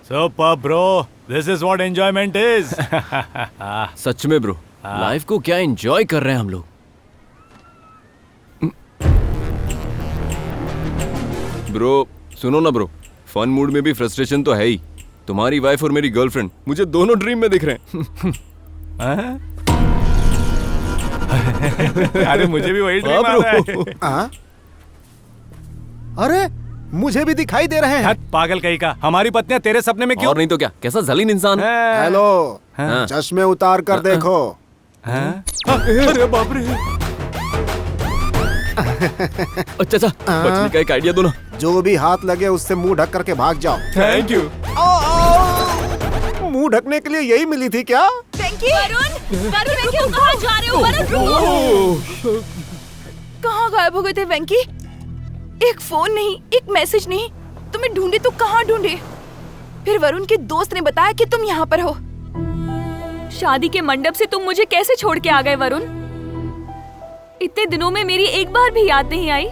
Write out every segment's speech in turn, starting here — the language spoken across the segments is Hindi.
Super bro, this is what enjoyment is. सच में ब्रो, लाइफ को क्या एंजॉय कर रहे हैं हम लोग। ब्रो सुनो ना ब्रो, फन मूड में भी फ्रस्ट्रेशन तो है ही। तुम्हारी वाइफ और मेरी गर्लफ्रेंड मुझे दोनों ड्रीम में दिख रहे हैं। अरे मुझे भी वही ड्रीम आ रहा है। अरे मुझे भी दिखाई दे रहे हैं। हट पागल कहीं का, हमारी पत्नियां तेरे सपने में क्यों? और नहीं तो क्या, कैसा जलीन इंसान है। हेलो, हाँ। चश्मे उतार कर देखो। अरे बाप रे। अच्छा अच्छा, बचने का एक आइडिया दो ना। जो भी हाथ लगे उससे मुंह ढक करके भाग जाओ। Thank you. मुंह ढकने के लिए यही मिली थी क्या? वरुण क्यों कहाँ जा रहे हो? वरुण कहाँ गायब हो गए थे वेंकी? एक फोन नहीं, एक मैसेज नहीं, तुम्हें ढूंढे तो कहाँ ढूंढे? फिर वरुण के दोस्त ने बताया कि तुम यहाँ पर हो। शादी के मंडप से तुम मुझे कैसे छोड़ के आ गए वरुण? इतने दिनों में मेरी एक बार भी याद नहीं आई।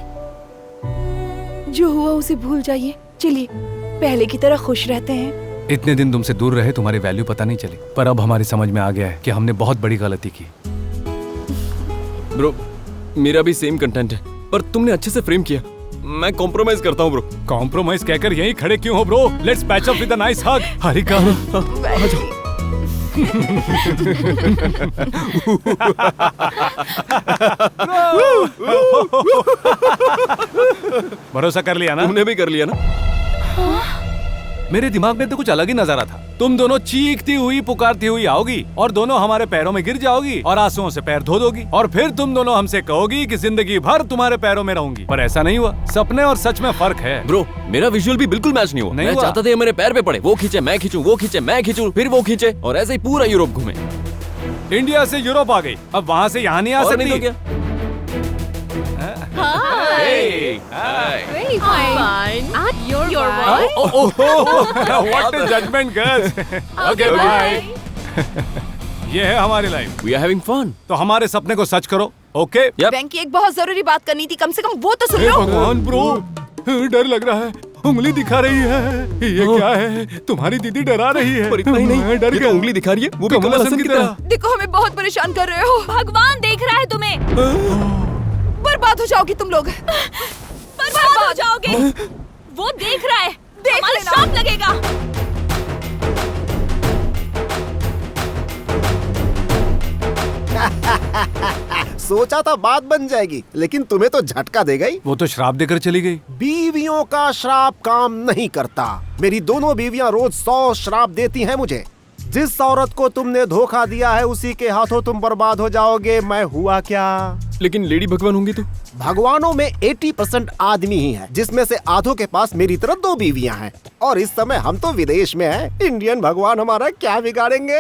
जो हुआ उसे भूल जाइए, चलिए पहले की तरह खुश रहते हैं। इतने दिन तुमसे दूर रहे, तुम्हारी वैल्यू पता नहीं चली, पर अब हमारी समझ में आ गया है कि हमने बहुत बड़ी गलती की। ब्रो मेरा भी सेम कंटेंट है, पर तुमने अच्छे से फ्रेम किया। मैं कॉम्प्रोमाइज करता हूँ ब्रो। कॉम्प्रोमाइज कहकर यहीं खड़े क्यों हो bro? Let's patch up with a nice hug. Harika भरोसा कर लिया ना? तुमने भी कर लिया ना? मेरे दिमाग में तो कुछ अलग ही नजारा था। तुम दोनों चीखती हुई पुकारती हुई आओगी और दोनों हमारे पैरों में गिर जाओगी और आंसुओं से पैर धो दोगी और फिर तुम दोनों हमसे कहोगी कि जिंदगी भर तुम्हारे पैरों में रहूंगी। पर ऐसा नहीं हुआ। सपने और सच में फर्क है। ब्रो मेरा विजुअल भी बिल्कुल मैच नहीं हुआ। मैं हुआ। चाहता था ये मेरे पैर पे पड़े, वो खींचे मैं खींचूं, वो खींचे मैं खींचूं, फिर वो खींचे, और ऐसे ही पूरा यूरोप घूमे। इंडिया से यूरोप आ गई, अब वहाँ से यहाँ नहीं आ और सकती। नहीं तो क्या? Hey. Very fine. You're right. What a judgment, girls. Okay, bye. ये है हमारी life. We are having fun. तो हमारे सपने को सच करो, ओके? Yep. वेंकी एक बहुत जरूरी बात करनी थी, कम से कम वो तो सुन लो। भगवान ब्रो, डर लग रहा है। उंगली दिखा रही है। ये क्या है? तुम्हारी दीदी डरा रही है। पर इतना ही नहीं, मैं डर ये गया। तो उंगली दिखा रही है, वो भी कमल हसन की तरह। देखो हमें बहुत परेशान कर रहे हो। भगवान देख रहा है तुम्हें। बर्बाद हो जाओगी तुम लोग। बर्बाद हो जाओगे। वो देख रहा है, हमारा श्राप लगेगा। सोचा था बात बन जाएगी, लेकिन तुम्हें तो झटका दे गई। वो तो श्राप देकर चली गई। बीवियों का श्राप काम नहीं करता। मेरी दोनों बीवियां रोज 100 श्राप देती हैं मुझे। जिस औरत को तुमने धोखा दिया है उसी के हाथों तुम बर्बाद हो जाओगे। मैं हुआ क्या? लेकिन लेडी भगवान होंगी तो? भगवानों में 80% आदमी ही है, जिसमें से आधों के पास मेरी तरह 2 बीवियां हैं। और इस समय हम तो विदेश में हैं। इंडियन भगवान हमारा क्या बिगाड़ेंगे?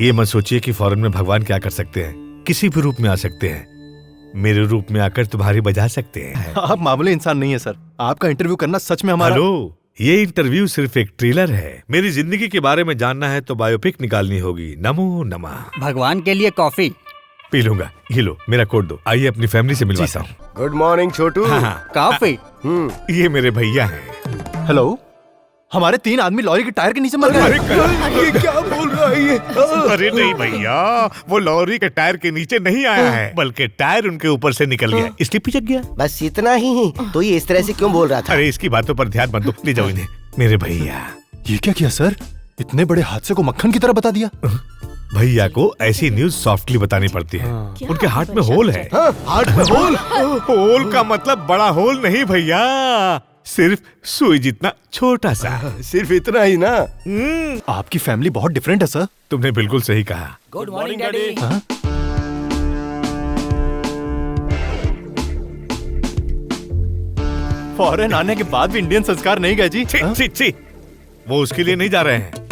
ये मत सोचिए कि फॉरेन में भगवान क्या कर सकते हैं। किसी भी रूप में आ सकते हैं। मेरे रूप में आकर तुम्हारी बजा सकते हैं। आप मामूली इंसान नहीं है सर। आपका इंटरव्यू करना सच में हमारा। हेलो, ये इंटरव्यू सिर्फ एक ट्रेलर है। मेरी जिंदगी के बारे में जानना है तो बायोपिक निकालनी होगी। नमो नमः। भगवान के लिए कॉफी पी लूंगा। ये लो मेरा कोड दो। आइए अपनी फैमिली से मिलवाता हूँ। गुड मॉर्निंग छोटू। कॉफी। ये मेरे भैया हैं। हेलो, हमारे 3 आदमी लॉरी के टायर के नीचे मर गए। ये क्या बोल रहा है ये? अरे नहीं भैया, वो लॉरी के टायर के नीचे नहीं आया है, बल्कि टायर उनके ऊपर से निकल गया, इसलिए पिचक गया। बस इतना ही तो ये इस तरह से क्यों बोल रहा था? अरे इसकी बातों पर ध्यान मत दो, ले जाओ इन्हें। मेरे भैया। ये क्या किया सर? इतने बड़े हादसे को मक्खन की तरह बता दिया। भैया को ऐसी न्यूज सॉफ्टली बतानी पड़ती है। उनके हार्ट में होल है। हार्ट में होल? होल का मतलब बड़ा होल नहीं भैया, सिर्फ सुई जितना छोटा सा। सिर्फ इतना ही ना? आपकी फैमिली बहुत डिफरेंट है सर। तुमने बिल्कुल सही कहा। Good morning daddy. फॉरेन आने के बाद भी इंडियन संस्कार नहीं गए जी। छी, छी, छी। वो उसके लिए नहीं जा रहे हैं।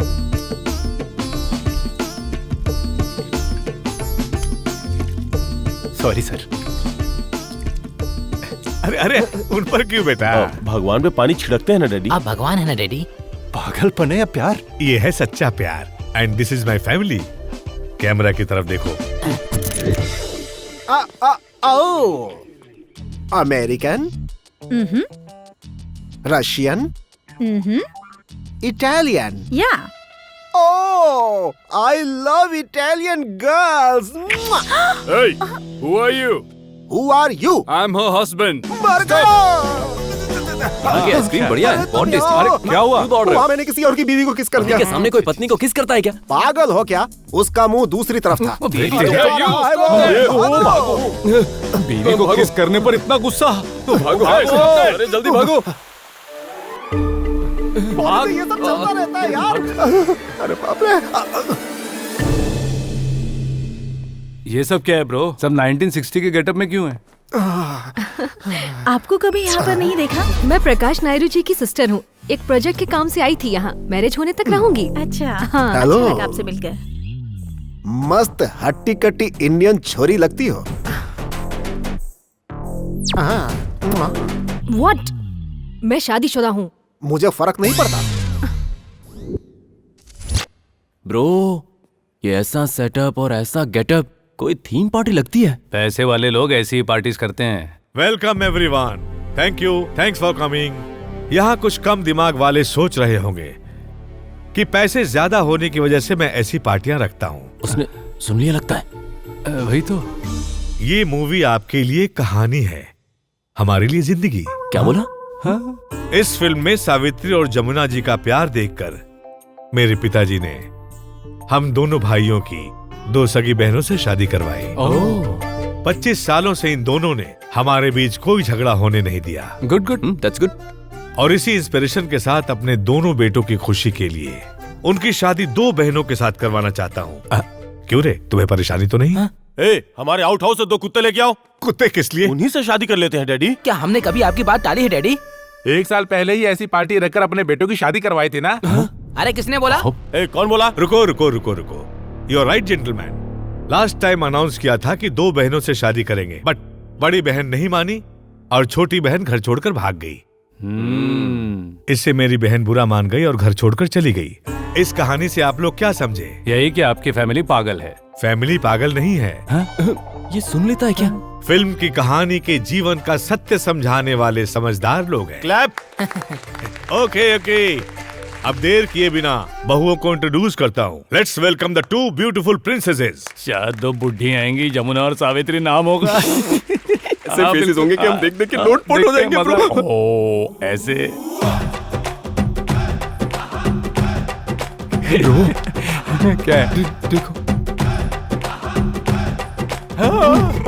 Sorry sir. अरे अरे उन पर क्यों बेटा? भगवान पे पानी छिड़कते हैं ना डैडी। आप भगवान है ना डैडी? पागलपन है या प्यार? ये है सच्चा प्यार। And this is my family. Camera की तरफ देखो। American, Russian, Italian. Yeah. Oh, I love Italian girls. Hey, who are you? Who are you? I'm her husband. Burger. आगे आइसक्रीम बढ़िया है, बहुत टेस्टी। अरे, क्या हुआ? तू दौड़ रहा है। वहाँ मैंने किसी और की बीवी को किस कर दिया। के सामने कोई पत्नी को किस करता है क्या? पागल हो क्या? उसका मुंह दूसरी तरफ था। बीवी को किस करने पर इतना गुस्सा? भागो, अरे जल्दी भागो। ये सब चलता रहता है यार। अरे बाप रे। ये सब क्या है ब्रो? सब 1960 के गेटअप में क्यों है? आपको कभी यहाँ पर नहीं देखा? मैं प्रकाश नायडू जी की सिस्टर हूँ। एक प्रोजेक्ट के काम से आई थी यहाँ। मैरिज होने तक रहूंगी। अच्छा। हाँ। हेलो। अच्छा लगा आपसे मिलकर। मस्त हट्टी कट्टी इंडियन छोरी लगती हो। What? मैं शादीशुदा हूँ। मुझे फर्क नहीं पड़ता। ब्रो, ये ऐसा सेटअप और ऐसा गेटअप कोई थीम पार्टी लगती है। पैसे वाले लोग ऐसी ही पार्टीज करते हैं। Welcome everyone. Thank you, thanks for coming. यहाँ कुछ कम दिमाग वाले सोच रहे होंगे कि पैसे ज्यादा होने की वजह से मैं ऐसी पार्टियां रखता हूँ। उसने सुन लिया लगता है। वही तो। ये मूवी आपके लिए कहानी है, हमारे लिए जिंदगी। क्या बोला? हाँ? इस फिल्म में सावित्री और जमुना जी का प्यार देखकर मेरे पिताजी ने हम दोनों भाइयों की 2 सगी बहनों से शादी करवाई। 25 सालों से इन दोनों ने हमारे बीच कोई झगड़ा होने नहीं दिया। Good good, that's good. और इसी इंस्पिरेशन के साथ अपने दोनों बेटों की खुशी के लिए उनकी शादी 2 बहनों के साथ करवाना चाहता हूँ। क्यों रे, तुम्हें परेशानी तो नहीं? ए, हमारे आउट हाउस से 2 कुत्ते लेके आओ। कुत्ते किस लिए? उन्हीं से शादी कर लेते हैं डैडी। क्या हमने कभी आपकी बात टाली है डैडी? 1 साल पहले ही ऐसी पार्टी रखकर अपने बेटों की शादी करवाई थी ना। अरे किसने बोला? ए, कौन बोला? रुको रुको रुको रुको। You are right gentleman. Last time announce किया था कि 2 बहनों से शादी करेंगे, बट बड़ी बहन नहीं मानी और छोटी बहन घर छोड़कर भाग गई। इससे मेरी बहन बुरा मान गई और घर छोड़कर चली गई। इस कहानी से आप लोग क्या समझे? यही कि आपकी फैमिली पागल है। फैमिली पागल नहीं है। ये सुन लेता है क्या? फिल्म की कहानी के जीवन का सत्य समझाने वाले समझदार लोग हैं। क्लैप। ओके ओके, अब देर किए बिना बहुओं को इंट्रोड्यूस करता हूँ। Let's welcome the 2 beautiful princesses. शायद 2 बुढ़ी आएंगी, जमुना और सावित्री नाम होगा। ऐसे फेसेस होंगे कि हम देख देख के लोटपोट हो जाएंगे ब्रो। ओ, ऐसे। क्या है? देखो ब्रो,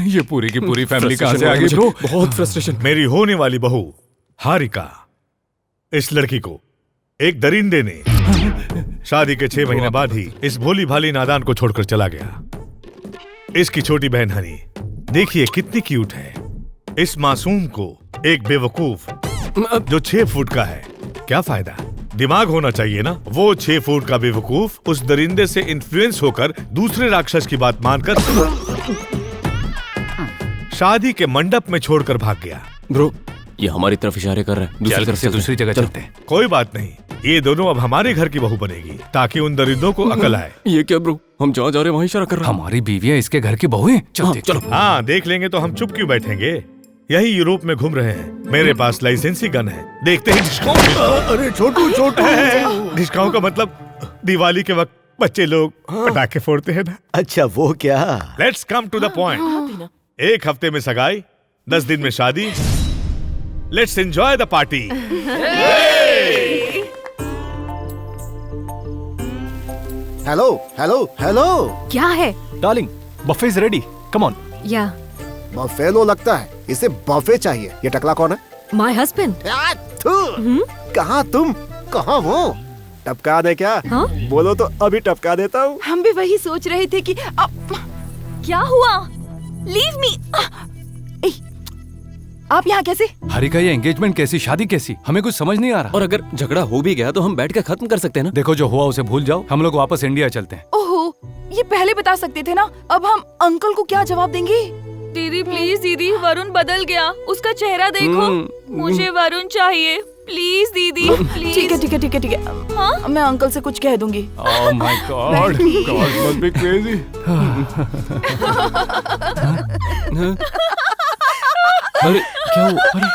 ये पूरी की पूरी फैमिली कहाँ से आ गई ब्रो? बहुत फ्रस्ट्रेशन। मेरी होने वाली बहू हारिका, इस लड़की को एक दरिंदे ने शादी के 6 महीने बाद ही इस भोली भाली नादान को छोड़कर चला गया। इसकी छोटी बहन हनी देखिए कितनी क्यूट है। इस मासूम को एक बेवकूफ जो 6 फुट का है, क्या फायदा? दिमाग होना चाहिए ना। वो 6 फुट का बेवकूफ उस दरिंदे से इन्फ्लुएंस होकर दूसरे राक्षस की बात मानकर शादी के मंडप में छोड़कर भाग गया। ब्रो, ये हमारी तरफ इशारे कर रहा है। दूसरी तरफ से दूसरी जगह चलते हैं। कोई बात नहीं, ये दोनों अब हमारे घर की बहू बनेगी ताकि उन दरिंदों को अकल आए। ये क्या ब्रो, हम जहाँ जा रहे हैं वहीं इशारा कर रहे हैं। हमारी बीवियां इसके घर की बहू हैं। चलते चलो। हाँ, देख लेंगे तो हम चुप क्यों बैठेंगे? यही यूरोप में घूम रहे हैं। मेरे पास लाइसेंसी गन है, देखते ही अरे छोटू ढिशकाओ का मतलब दिवाली के वक्त बच्चे लोग पटाखे फोड़ते हैं ना। अच्छा वो क्या? Let's come to the point. 1 हफ्ते में सगाई, 10 दिन में शादी। Let's enjoy the party. Hello hello hello. क्या है? Darling, buffet is ready, come on. या बफेलो लगता है, इसे बफे चाहिए। ये टकला कौन है? My husband. कहाँ तुम, कहाँ वो? टपका दे क्या? हाँ? बोलो तो अभी टपका देता हूँ। हम भी वही सोच रहे थे कि क्या हुआ? Leave me. आप यहाँ कैसे? हरिका, ये एंगेजमेंट कैसी, शादी कैसी, हमें कुछ समझ नहीं आ रहा। और अगर झगड़ा हो भी गया तो हम बैठ कर खत्म कर सकते हैं ना। देखो, जो हुआ उसे भूल जाओ, हम लोग वापस इंडिया चलते हैं। ओहो, ये पहले बता सकते थे ना। अब हम अंकल को क्या जवाब देंगे? दीदी प्लीज दीदी, वरुण बदल गया, उसका चेहरा देखो। मुझे वरुण चाहिए, प्लीज दीदी प्लीज। ठीक है ठीक है ठीक है ठीक है। हाँ मैं अंकल से कुछ कह दूंगी। Oh my God, God must be crazy. अरे क्या हुआ? अरे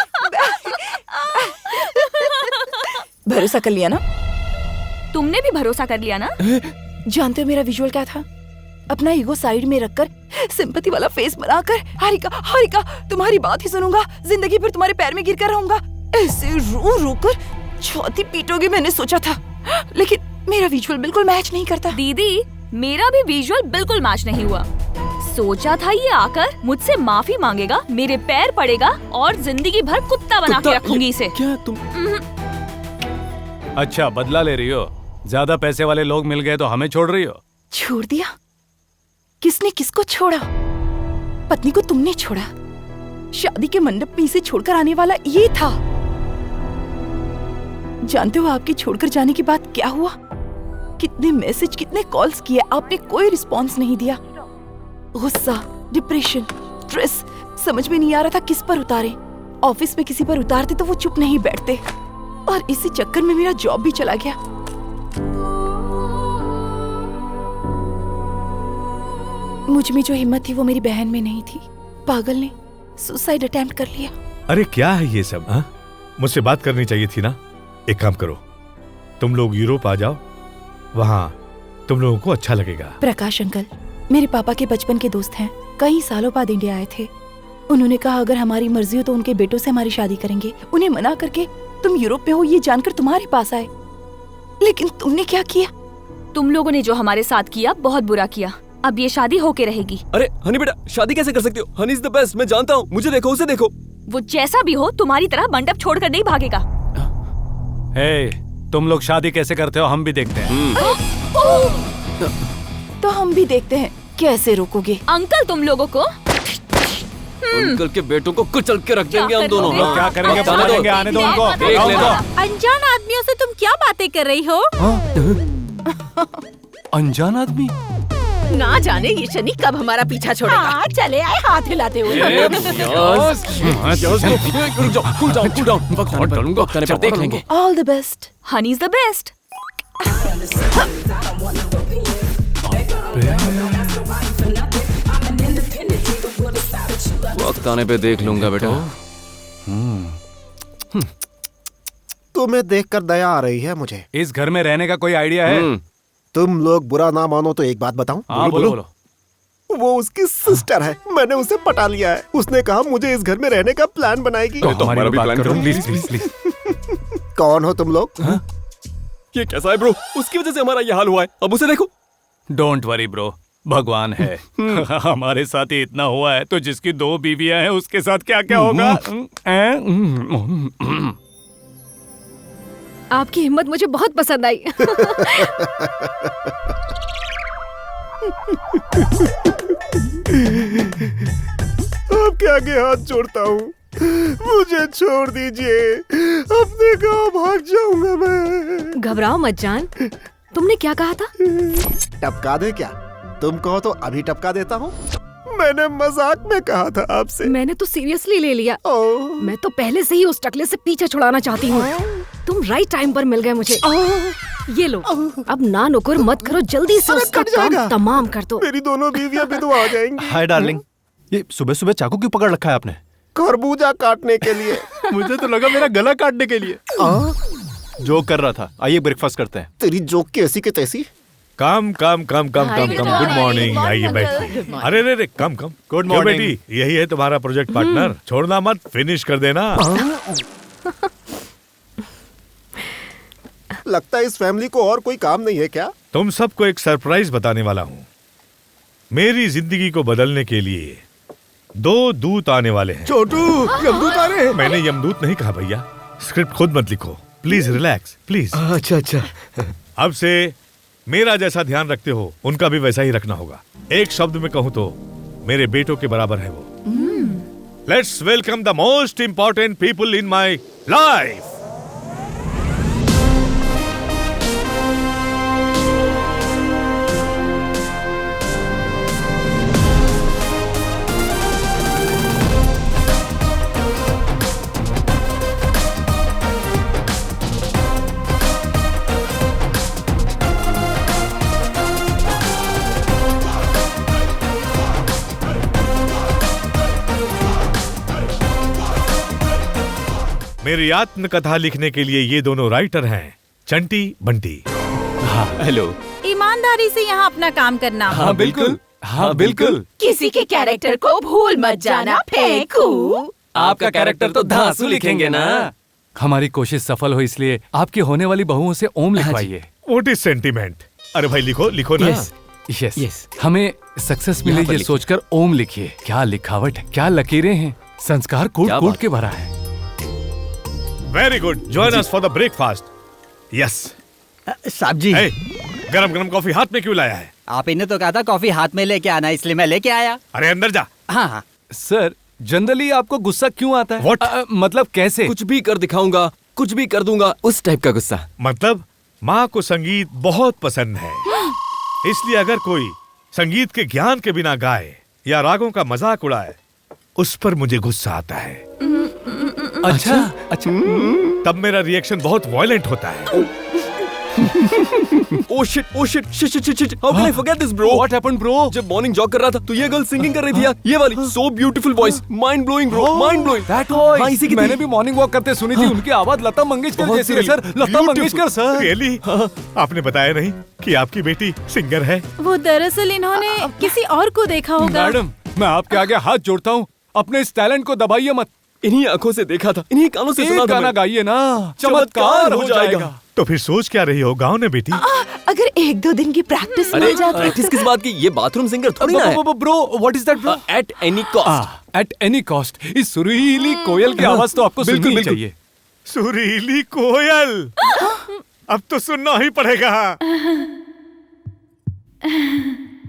भरोसा कर लिया ना? तुमने भी भरोसा कर लिया ना? जानते हो मेरा विजुअल क्या था? अपना ईगो साइड में रखकर सिंपैथी वाला फेस बनाकर, हारिका हारिका तुम्हारी बात ही सुनूंगा, जिंदगी भर तुम्हारे पैर में गिरकर रहूंगा, ऐसे रो रो कर छाती पीटोगे मैंने सोचा था, लेकिन मेरा विजुअल बिल्कुल मैच नहीं करता। दीदी मेरा भी विजुअल बिल्कुल मैच नहीं हुआ। सोचा था ये आकर मुझसे माफी मांगेगा, मेरे पैर पड़ेगा और जिंदगी भर कुत्ता बना के रखूंगी इसे। क्या तुम? अच्छा बदला ले रही हो? ज्यादा पैसे वाले लोग मिल गए तो हमें छोड़ रही हो? छोड़ दिया? किसने किसको छोड़ा? पत्नी को तुमने छोड़ा, शादी के मंडप में इसे छोड़कर आने वाला ये था। जानते हो आपके छोड़कर जाने के बाद क्या हुआ? कितने मैसेज, कितने कॉल्स किए, आपने कोई रिस्पॉन्स नहीं दिया। गुस्सा, डिप्रेशन, स्ट्रेस, समझ में नहीं आ रहा था किस पर उतारे। ऑफिस में किसी पर उतारते तो वो चुप नहीं बैठते, और इसी चक्कर में मेरा जॉब भी चला गया। मुझ में जो हिम्मत थी वो मेरी बहन में नहीं थी। पागल ने सुसाइड अटेम्प्ट कर लिया। अरे क्या है ये सब? हाँ, मुझसे बात करनी चाहिए थी ना। एक काम करो, तुम लोग यूरोप आ जाओ, वहाँ तुम लोगों को अच्छा लगेगा। प्रकाश अंकल मेरे पापा के बचपन के दोस्त हैं, कई सालों बाद इंडिया आए थे। उन्होंने कहा अगर हमारी मर्जी हो तो उनके बेटों से हमारी शादी करेंगे। उन्हें मना करके तुम यूरोप में हो ये जानकर तुम्हारे पास आए, लेकिन तुमने क्या किया? तुम लोगों ने जो हमारे साथ किया बहुत बुरा किया। अब ये शादी होके रहेगी। अरे हनी बेटा शादी कैसे कर सकते हो? हनी इज द बेस्ट, मैं जानता हूँ। मुझे देखो, उसे देखो। वो जैसा भी हो तुम्हारी तरह मंडप छोड़कर नहीं भागेगा। तुम लोग शादी कैसे करते हो हम भी देखते हैं। तो हम भी देखते हैं कैसे रोकोगे। अंकल तुम लोगों को अंकल के बेटों को कुचल के रख देंगे हम दोनों। लोग क्या करेंगे बता देंगे, आने दो उनको। देख लेना। अनजान आदमियों से तुम क्या बातें कर रही हो? अनजान आदमी? ना जाने ये शनि कब हमारा पीछा छोड़ेगा। चले आए हाथ हिलाते हुए। देख लेंगे। All the best. Honey is the best. वक्त आने पे देख लूंगा बेटा। तुम्हें देखकर दया आ रही है मुझे। इस घर में रहने का कोई आइडिया है? तुम लोग बुरा ना मानो तो एक बात बताऊं? हाँ बोलो। वो उसकी सिस्टर है, मैंने उसे पटा लिया है। उसने कहा मुझे इस घर में रहने का प्लान बनाएगी। तो हमारा भी प्लान करो प्लीज प्लीज प्लीज। कौन हो तुम लोग? ये कैसा है ब्रो? उसकी वजह से हमारा ये हाल हुआ है। अब उसे देखो। डोंट वरी ब्रो, भगवान है। हमारे साथ ही इतना हुआ है तो जिसकी 2 बीवियां हैं उसके साथ क्या क्या होगा। आपकी हिम्मत मुझे बहुत पसंद आई। आपके आगे हाथ जोड़ता हूँ, मुझे छोड़ दीजिए, अपने गांव भाग जाऊंगा मैं। घबराओ मत जान। तुमने क्या कहा था? टपका दे क्या? तुम कहो तो अभी टपका देता हूँ। मैंने मजाक में कहा था आपसे। मैंने तो सीरियसली ले लिया। मैं तो पहले से ही उस टकले से पीछे छुड़ाना चाहती हूँ। तुम राइट टाइम पर मिल गए मुझे। ये लो, अब ना नुकुर मत करो, जल्दी से उसका काम तमाम कर दो। मेरी दोनों बीवियां विधवा आ जाएंगी। हाय डार्लिंग, ये सुबह सुबह चाकू क्यों पकड़ रखा है आपने? खरबूजा काटने के लिए। मुझे तो लगा मेरा गला काटने के लिए। जोक कर रहा था। आइए ब्रेकफास्ट करते हैं। तेरी जोक की ऐसी की तैसी। Come come come come come come. Good morning. आइए बैठिए। अरे रे रे कम कम। गुड मॉर्निंग बेटी, यही है तुम्हारा प्रोजेक्ट पार्टनर। छोड़ना मत, फिनिश कर देना। लगता है इस फैमिली को और कोई काम नहीं है क्या? तुम सबको एक सरप्राइज बताने वाला हूँ। मेरी जिंदगी को बदलने के लिए 2 दूत आने वाले हैं। छोटू, यमदूत आ रहे हैं। मैंने यमदूत नहीं कहा भैया। स्क्रिप्ट खुद मत लिखो, प्लीज रिलैक्स प्लीज। अच्छा अच्छा। अब से मेरा जैसा ध्यान रखते हो उनका भी वैसा ही रखना होगा। एक शब्द में कहूँ तो मेरे बेटों के बराबर है वो। Let's welcome the most important people in my life. मेरी आत्मकथा लिखने के लिए ये दोनों राइटर हैं, चंटी बंटी। हेलो। ईमानदारी से यहाँ अपना काम करना। हाँ बिल्कुल, हाँ बिल्कुल। किसी के कैरेक्टर को भूल मत जाना, फेंकू। आपका कैरेक्टर तो धांसू लिखेंगे ना। हमारी कोशिश सफल हो, इसलिए आपकी होने वाली बहुओं से ओम लिखवाइए। What is sentiment? अरे भाई लिखो लिखो ना। यस। हमें सक्सेस मिले ये सोचकर ओम लिखिए। क्या लिखावट है, क्या लकीरें हैं, संस्कार कूट कूट के भरा है। Very good, join us for the breakfast. Yes. साहब जी, गरम गरम कॉफी हाथ में क्यों लाया है? आपने तो कहा था कॉफी हाथ में लेके आना, इसलिए मैं लेके आया। अरे अंदर जा। हाँ। सर, जनरली आपको गुस्सा क्यों आता है? मतलब कैसे? कुछ भी कर दिखाऊंगा, कुछ भी कर दूंगा, उस टाइप का गुस्सा। मतलब माँ को संगीत बहुत पसंद है, इसलिए अगर कोई संगीत के ज्ञान के बिना गाए या रागों का मजाक उड़ाए, उस पर मुझे गुस्सा आता है। अच्छा। तब मेरा रिएक्शन बहुत वायलेंट होता है। Oh shit, how can I forget this, bro? What happened, bro? जब मॉर्निंग जॉग कर रहा था तो ये गर्ल सिंगिंग कर रही थी यार, ये वाली। So beautiful voice, mind blowing, bro, mind blowing. That voice. हाँ, इसी की मैंने भी मॉर्निंग वॉक करते सुनी थी। उनकी आवाज लता मंगेशकर जैसी है sir. Lata Mangeshkar sir. Really? आपने बताया नहीं कि आपकी बेटी सिंगर है? वो दरअसल इन्होंने किसी और को देखा होगा। मैडम, मैं आपके आगे हाथ जोड़ता हूँ, अपने इस टैलेंट को दबाइए मत। इन्हीं आंखों से देखा था, इन्हीं कानों से सुना था। गाना गाइए ना, चमत्कार हो जाएगा। तो फिर सोच क्या रही हो गाँव ने बेटी? अगर 1-2 दिन की प्रैक्टिस मिल जाती। प्रैक्टिस किस बात की? ये बाथरूम सिंगर थोड़ी ना है। Bro, what is that bro? At any cost. At any cost. इस सुरीली कोयल की आवाज तो आपको सुननी चाहिए। सुरीली कोयल? अब तो सुनना ही पड़ेगा।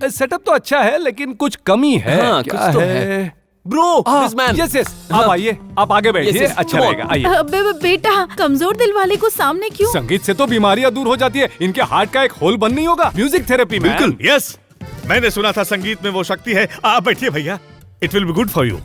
सेटअप तो अच्छा है, लेकिन कुछ कमी है। हाँ, क्या कुछ तो है? Bro, this man. यस, आप आइए, आप आगे बैठिए, अच्छा रहेगा। आइए। बेटा, कमजोर दिल वाले को सामने क्यों? संगीत से तो बीमारियां दूर हो जाती है, इनके हार्ट का एक होल बंद नहीं होगा। म्यूजिक थेरेपी में। बिल्कुल। यस, मैंने सुना था संगीत में वो शक्ति है। आप बैठिए भैया, it will be good for you.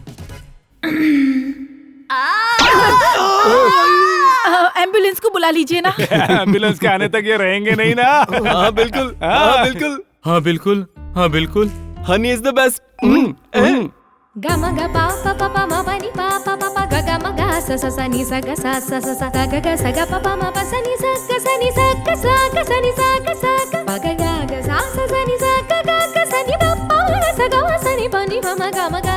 Ambulance को बुला लीजिए ना। एम्बुलेंस के आने तक ये रहेंगे नहीं ना? हाँ बिल्कुल, हाँ बिल्कुल, हाँ बिल्कुल, हाँ बिल्कुल। Honey is the best. Gama ga pa pa pa pa ma pa ni pa pa pa pa ga ga ma ga sa sa sa ni sa ga sa sa sa sa ga ga sa ga pa pa ma pa sa ni sa ga sa ni sa ga sa ga sa ni sa ga sa ga pa ga ga sa sa ni sa ga ga sa ni pa pa ma sa ga sa ni pa ni pa ma ga।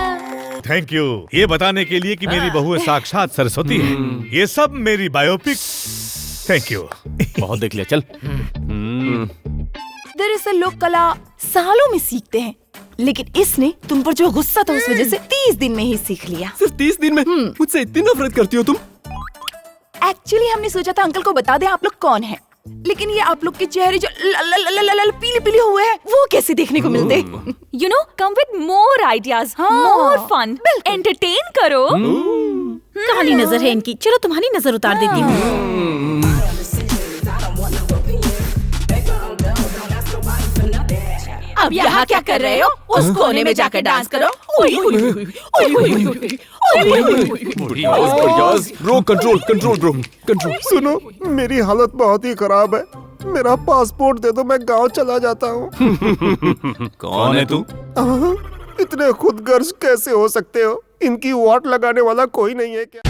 Thank you ये बताने के लिए कि मेरी बहू साक्षात सरस्वती है। ये सब मेरी बायोपिक। Thank you. बहुत देख लिया, चल। दरअसल लोग कला सालों में सीखते हैं, लेकिन इसने तुम पर जो गुस्सा था उस वजह से 30 दिन में ही सीख लिया। सिर्फ 30 दिन में? मुझसे इतनी नफरत करती हो तुम? एक्चुअली हमने सोचा था अंकल को बता दें आप लोग कौन हैं, लेकिन ये आप लोग के चेहरे जो पीले पीले हुए हैं वो कैसे देखने को मिलते? You know, come with more ideas, more fun, entertain करो। कहानी नजर है इनकी, चलो तुम्हारी नजर उतार देती हूँ। अब यहाँ क्या कर रहे हो? उस कोने में जाकर डांस करो। Bro control control bro control. सुनो, मेरी हालत बहुत ही खराब है, मेरा पासपोर्ट दे दो, मैं गांव चला जाता हूँ। कौन है तू? इतने खुदगर्ज कैसे हो सकते हो? इनकी वाट लगाने वाला कोई नहीं है क्या?